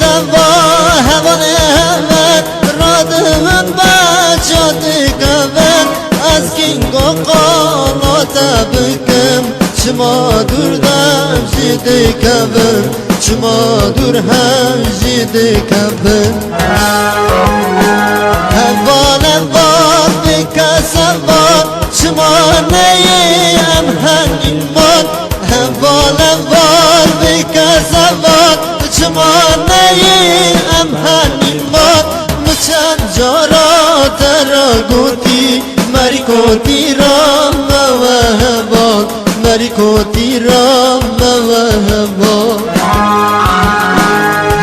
دوا هوان همه رادمون بچاتی کبن از کینگ و قالاتا بکم چما دور دم جیدی کبن چما دور هم جیدی کبن هوان بار بکسم بار چما نیم هنگین بار هوان بار بکسم بار چما نیم هنگین بار مچند جارا ترا گوتی مری کوتی رام موهبان مری کوتی رام موهبان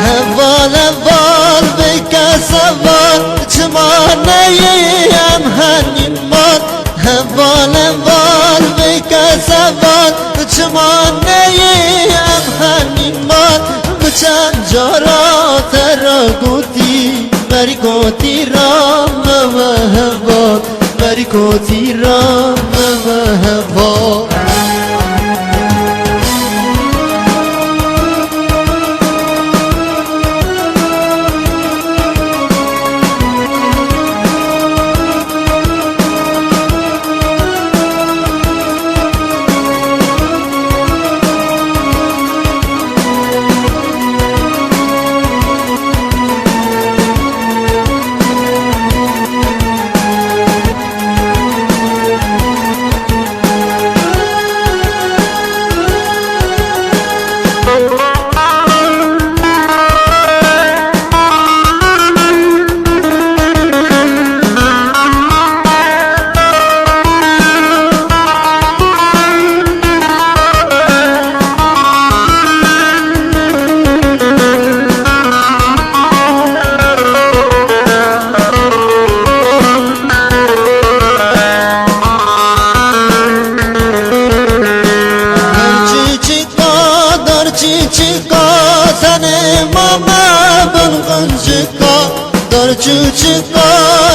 هوان بار بکسم بار چما نیم هنگین بار هوان بار بکسم بار چما نیم هنگین بار بچند جارا ترا گوتی مری کوتی رام موهبان مری کوتی رام موهبان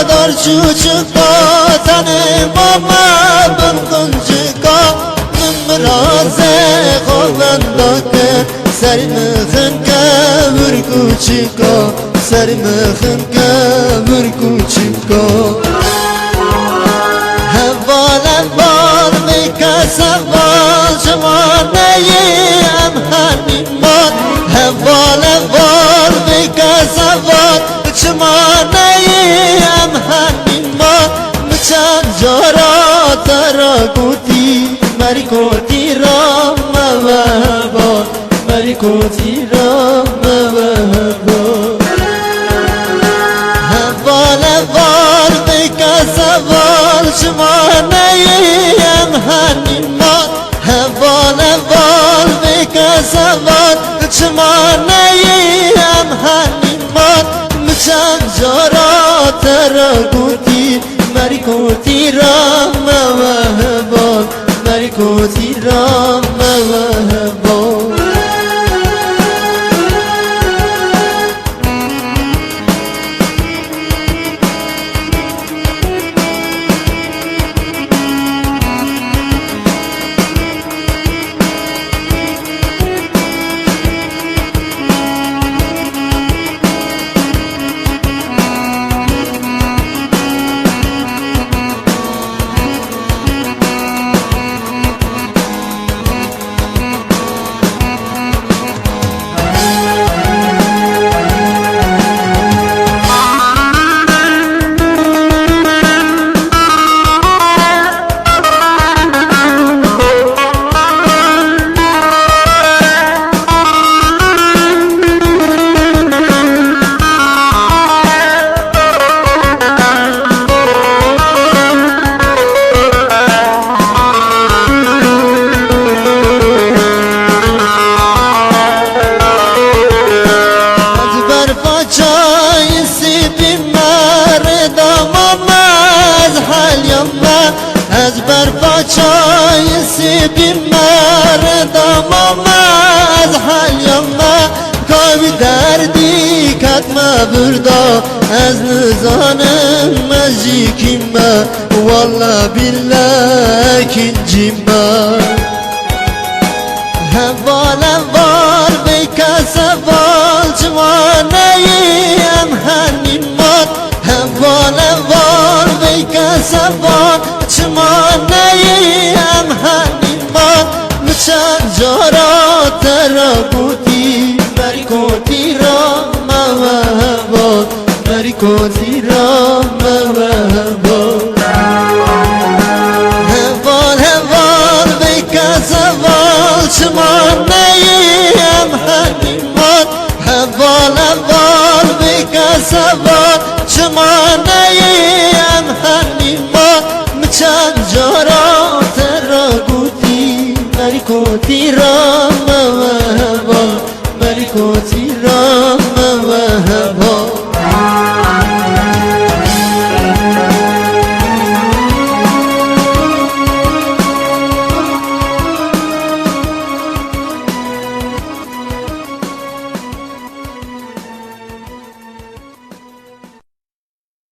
dar çuçuka tane mama ben kuncuka mımraze kovandake sermıhın kavur kuçuka sermıhın kavur kuçuka heval var bekasa var şamaneyim hanimat heval var bekasa var çmaneyim hanimat mçan jara tara guti meri koti ram mavaba meri koti ram mavaba heval var bekasa var çmaneyim hanimat heval var bekasa var çmaneyim hanimat mçan jara tara guti meri koti ram mavaba meri koti ram mavaba از بر پاچای سیبی مردم از حالیم کاوی دردی کتم بردا از نزانم مجیکیم والله بالله کنجیم هوال وال بکس وال زبان چمان نیم هنیمان مچند جارا ترا بودی بری کودی را موهبان بری کودی را موهبان هوال هوال بیکا زوال چمان نیم هنیمان هوال هوال بیکا زوال چمان نیم هنیمان مچند جارا ترا بودی بری کودی